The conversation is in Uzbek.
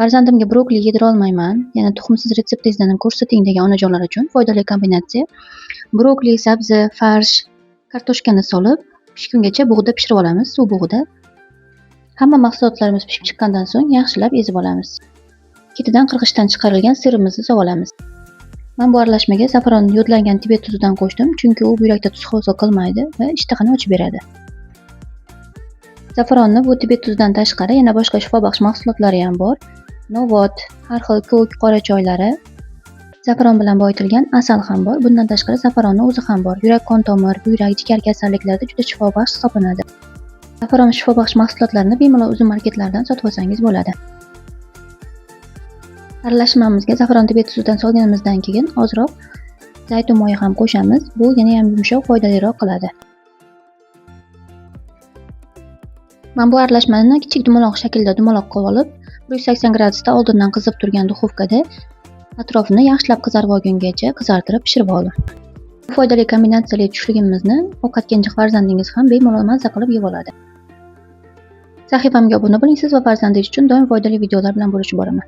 Farzandimga brokoli yedira olmayman, yana tuxumsiz retseptingizdan ko'rsating degan onajonlar uchun foydali kombinatsiya. Brokoli, sabzi, farsh, kartoshkani solib pishgungacha bug'da pishirib olamiz, suv bug'da. Hamma mahsulotlarimiz pishib chiqqandan so'ng yaxshilab ezib olamiz. Ketidan qirg'ichdan chiqarilgan sirimizni solib olamiz. Men bu aralashmaga safaron yodlangan Tibet tuzidan qo'shdim, chunki u buyrakda tuz hosil qilmaydi va ishtahani ochib beradi. Safaronni bu Tibet tuzidan tashqari yana boshqa shifobaxsh mahsulotlari ham bor. Novot, har xil ko'k, qora choylari, safaron bilan boyitilgan asal ham bor. Bundan tashqari safaronni o'zi ham bor. Yurak-qon tomir, buyrak, jigar kasalliklarida juda shifobaxsh hisoblanadi. Safaron shifobaxsh mahsulotlarini bemalol uzun marketlardan sotib olsangiz bo'ladi. Aralashmamizga safaron Tibet tuzidan solganimizdan keyin ozroq zaytun moyi ham qo'shamiz. Bu yana ham yumshoq, foydaliroq qiladi. Men bu aralashmani kichik dumaloq shaklda dumaloq qilib olib, 180 gradusda oldindan qizib turgan duxovkada atrofini yaxshilab qizarib olgungacha qizartirib pishirib oldim. Bu foydali kombinatsiyali tushligimizni ovqatga injiq farzandingiz ham bemalol mazza qilib yeb oladi. Sahifamga obuna bo'ling, siz va farzandingiz uchun doim foydali videolar bilan bo'lishib boraman.